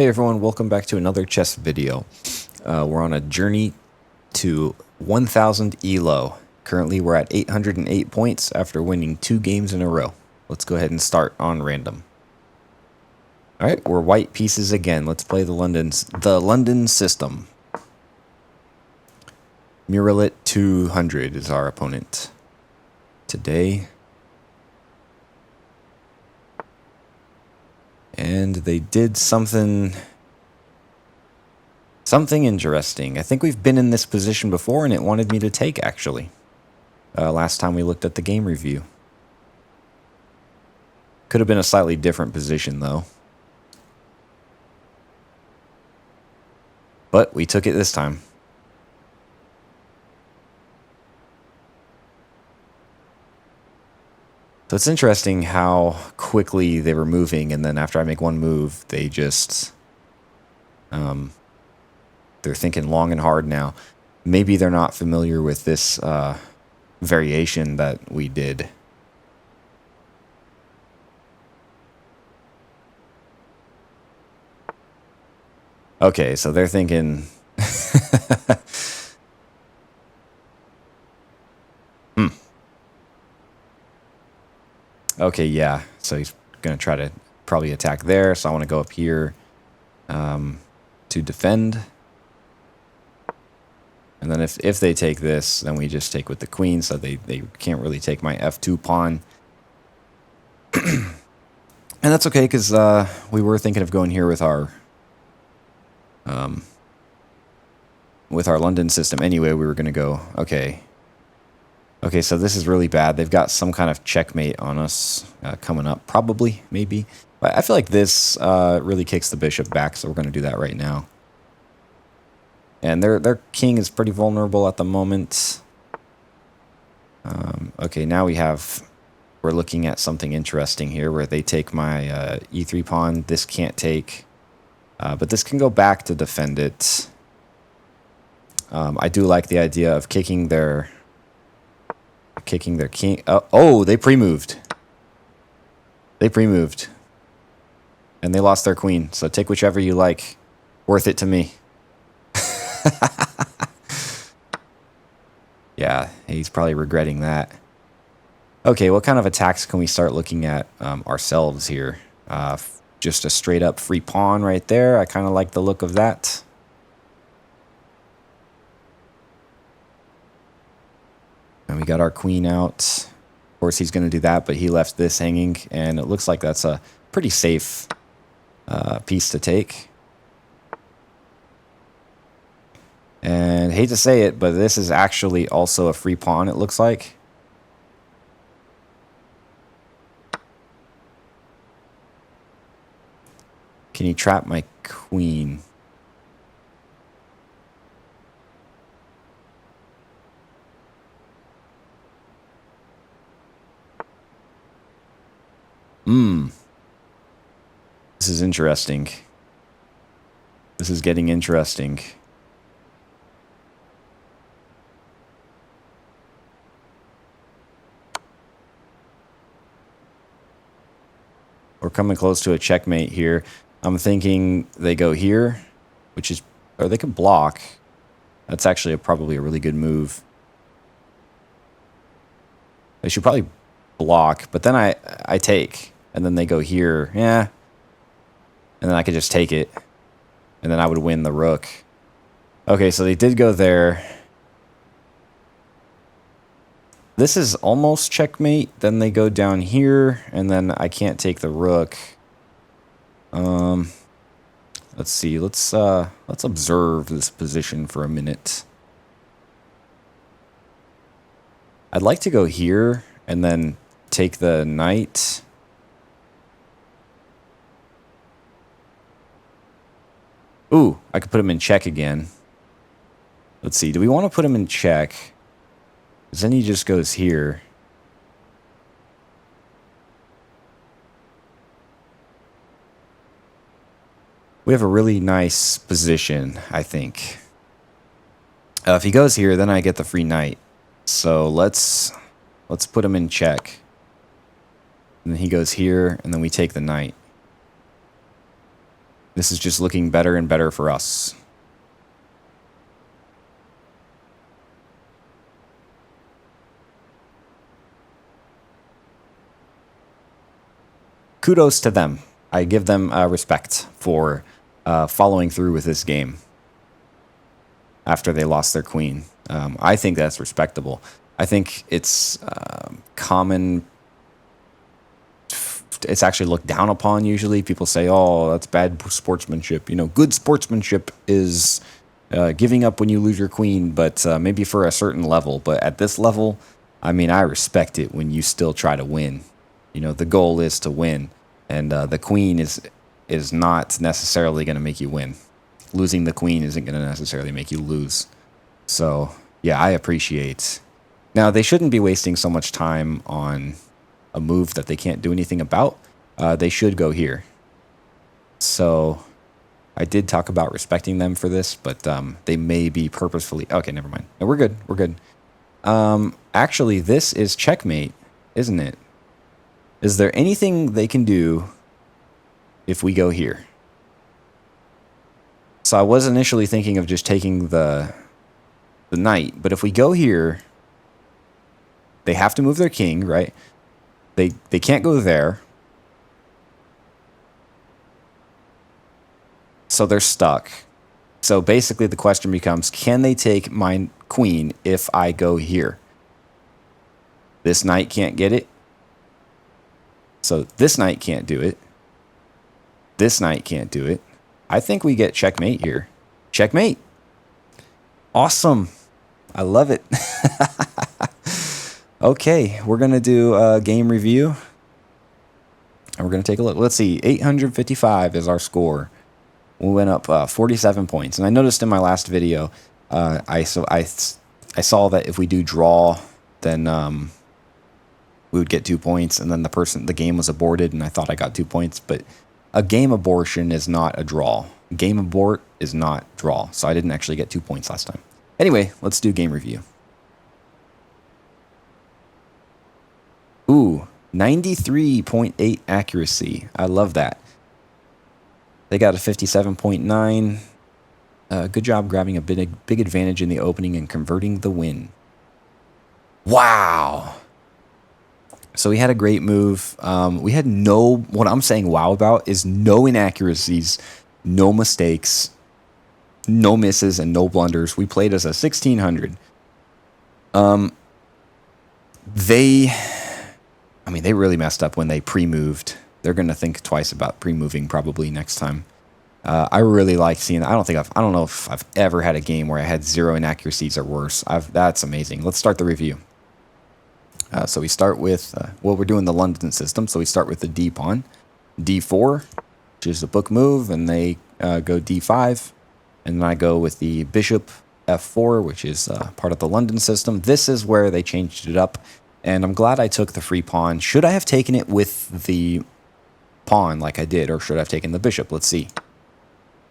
Hey everyone, welcome back to another chess video. We're on a journey to 1000 ELO. Currently we're at 808 points after winning 2 games in a row. Let's go ahead and start on random. Alright, we're white pieces again. Let's play the London system. Muralit 200 is our opponent today. And they did something interesting. I think we've been in this position before and it wanted me to take, actually. Last time we looked at the game review. Could have been a slightly different position, though. But we took it this time. So it's interesting how quickly they were moving, and then after I make one move, they just... they're thinking long and hard now. Maybe they're not familiar with this variation that we did. Okay, so they're thinking... Okay, yeah. So he's going to try to probably attack there. So I want to go up here to defend. And then if they take this, then we just take with the queen. So they can't really take my f2 pawn. And that's okay, because we were thinking of going here with our London system anyway. We were going to go, okay, so this is really bad. They've got some kind of checkmate on us coming up, probably, maybe. But I feel like this really kicks the bishop back, so we're going to do that right now. And their king is pretty vulnerable at the moment. Okay, now we're looking at something interesting here, where they take my e3 pawn. This can't take, but this can go back to defend it. I do like the idea of kicking their king. Oh, they pre-moved. And they lost their queen. So take whichever you like. Worth it to me. Yeah, he's probably regretting that. Okay, what kind of attacks can we start looking at ourselves here? Just a straight up free pawn right there. I kind of like the look of that. And we got our queen out. Of course, he's going to do that, but he left this hanging, and it looks like that's a pretty safe piece to take. And hate to say it, but this is actually also a free pawn, it looks like. Can you trap my queen? This is interesting. This is getting interesting. We're coming close to a checkmate here. I'm thinking they go here, or they can block. That's actually probably a really good move. They should probably block, but then I take, and then they go here. Yeah. And then I could just take it, and then I would win the rook. Okay, so they did go there. This is almost checkmate. Then they go down here, and then I can't take the rook. Let's see. Let's observe this position for a minute. I'd like to go here and then take the knight. Ooh, I could put him in check again. Let's see. Do we want to put him in check? Because then he just goes here. We have a really nice position, I think. If he goes here, then I get the free knight. So let's put him in check. And then he goes here, and then we take the knight. This is just looking better and better for us. Kudos to them. I give them respect for following through with this game after they lost their queen. I think that's respectable. I think it's common. It's actually looked down upon usually. People say, oh, that's bad sportsmanship. You know, good sportsmanship is giving up when you lose your queen, but maybe for a certain level. But at this level, I mean, I respect it when you still try to win. You know, the goal is to win. And the queen is not necessarily going to make you win. Losing the queen isn't going to necessarily make you lose. So, yeah, I appreciate. Now, they shouldn't be wasting so much time on a move that they can't do anything about. They should go here. So, I did talk about respecting them for this, but they may be purposefully... Okay, never mind. No, we're good. We're good. Actually, this is checkmate, isn't it? Is there anything they can do if we go here? So I was initially thinking of just taking the knight, but if we go here, they have to move their king, right? They can't go there. So they're stuck. So basically the question becomes, can they take my queen if I go here? This knight can't get it. So this knight can't do it. This knight can't do it. I think we get checkmate here. Checkmate. Awesome. I love it. Okay, we're going to do a game review. And we're going to take a look. Let's see. 855 is our score. We went up 47 points. And I noticed in my last video, I saw that if we do draw, then we would get 2 points, and then the game was aborted, and I thought I got 2 points. But a game abortion is not a draw. Game abort is not draw. So I didn't actually get 2 points last time. Anyway, let's do game review. Ooh, 93.8 accuracy. I love that. They got a 57.9. Good job grabbing a big advantage in the opening and converting the win. Wow. So we had a great move. We had what I'm saying wow about is no inaccuracies, no mistakes, no misses, and no blunders. We played as a 1600. They really messed up when they pre-moved. They're going to think twice about pre-moving probably next time. I really like seeing that. I don't know if I've ever had a game where I had 0 inaccuracies or worse. That's amazing. Let's start the review. So we start with, we're doing the London system, so we start with the D pawn, D4, which is a book move, and they go D5, and then I go with the bishop F4, which is part of the London system. This is where they changed it up, and I'm glad I took the free pawn. Should I have taken it with the pawn like I did, or should I have taken the bishop? Let's see.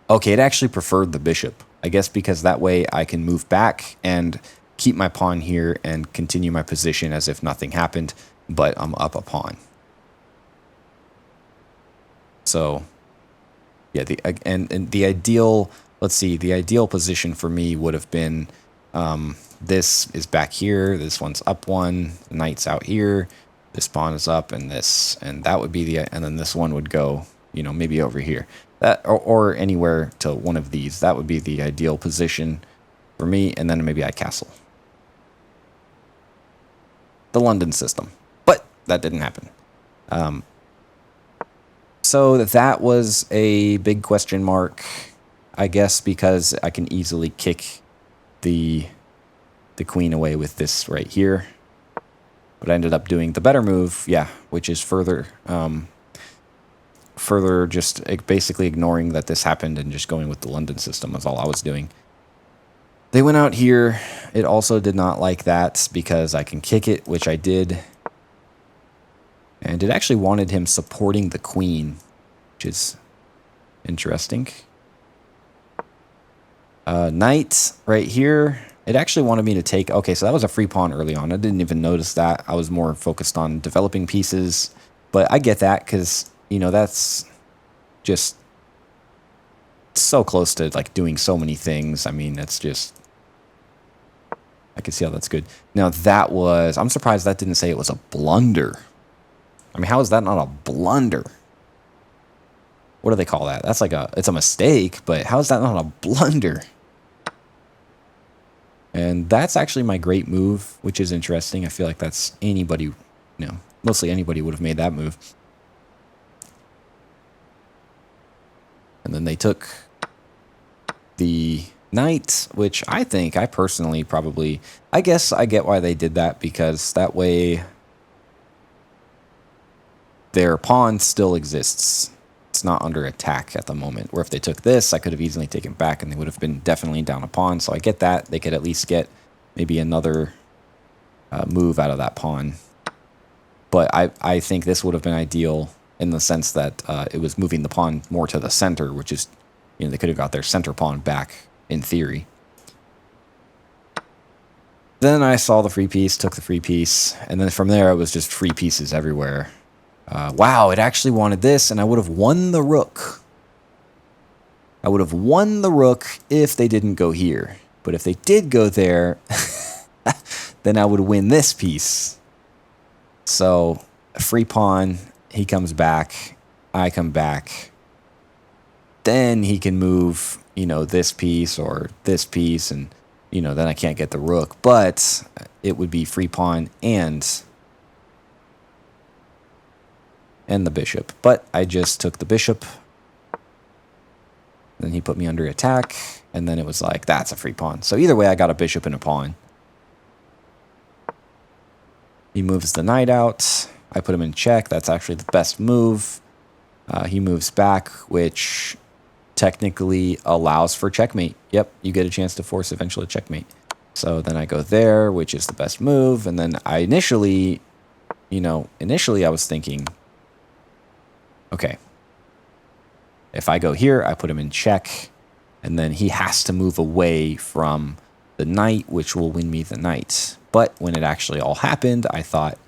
Okay, it actually preferred the bishop, I guess because that way I can move back and keep my pawn here and continue my position as if nothing happened, but I'm up a pawn. So, yeah, the ideal, let's see, the ideal position for me would have been this is back here, this one's up one, the knight's out here, this pawn is up, and that would be and then this one would go, you know, maybe over here. That or anywhere to one of these. That would be the ideal position for me, and then maybe I castle. The London system. But that didn't happen. So that was a big question mark, I guess, because I can easily kick the queen away with this right here. But I ended up doing the better move, yeah, which is further just basically ignoring that this happened and just going with the London system was all I was doing. They went out here. It also did not like that because I can kick it, which I did. And it actually wanted him supporting the queen, which is interesting. Knight right here. It actually wanted me to take... Okay, so that was a free pawn early on. I didn't even notice that. I was more focused on developing pieces. But I get that because, you know, that's just so close to like doing so many things. I mean, that's just, I can see how that's good. Now that was, I'm surprised that didn't say it was a blunder. I mean, how is that not a blunder? What do they call that? That's like it's a mistake, but how is that not a blunder? And that's actually my great move, which is interesting. I feel like that's anybody, you know, mostly anybody would have made that move. And then they took the knight, which I think, I personally probably, I guess I get why they did that, because that way their pawn still exists. It's not under attack at the moment. Where if they took this, I could have easily taken back and they would have been definitely down a pawn. So I get that. They could at least get maybe another move out of that pawn. But I think this would have been ideal in the sense that it was moving the pawn more to the center, which is, you know, they could have got their center pawn back in theory. Then I saw the free piece, took the free piece, and then from there it was just free pieces everywhere. Wow, it actually wanted this, and I would have won the rook. I would have won the rook if they didn't go here. But if they did go there, then I would win this piece. So, a free pawn, he comes back, I come back. Then he can move, you know, this piece or this piece, and, you know, then I can't get the rook. But it would be free pawn and the bishop. But I just took the bishop. Then he put me under attack, and then it was like, that's a free pawn. So either way, I got a bishop and a pawn. He moves the knight out. I put him in check. That's actually the best move. He moves back, which technically allows for checkmate. Yep, you get a chance to force eventually checkmate. So then I go there, which is the best move. And then I initially, you know, I was thinking, okay, if I go here, I put him in check, and then he has to move away from the knight, which will win me the knight. But when it actually all happened, I thought,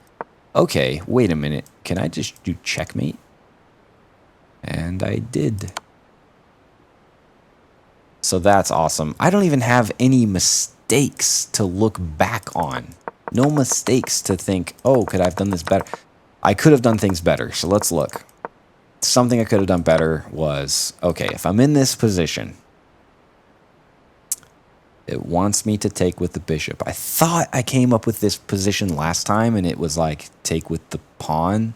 okay, wait a minute, can I just do checkmate? And I did. So that's awesome. I don't even have any mistakes to look back on. No mistakes to think, oh, could I have done this better? I could have done things better, so let's look. Something I could have done better was, okay, if I'm in this position, it wants me to take with the bishop. I thought I came up with this position last time, and it was like, take with the pawn.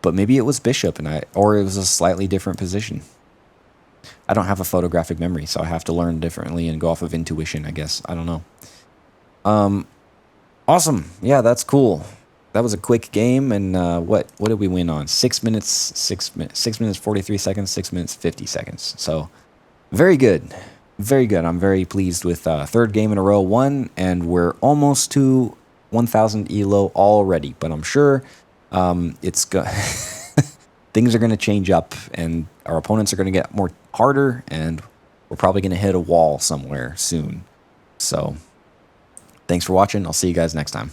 But maybe it was bishop, or it was a slightly different position. I don't have a photographic memory, so I have to learn differently and go off of intuition, I guess. I don't know. Awesome. Yeah, that's cool. That was a quick game, and what did we win on? 6 minutes, 6 minutes 43 seconds, 6 minutes 50 seconds. So very good, very good. I'm very pleased with third game in a row won, and we're almost to 1,000 elo already. But I'm sure things are going to change up, and our opponents are going to get more harder, and we're probably going to hit a wall somewhere soon. So thanks for watching. I'll see you guys next time.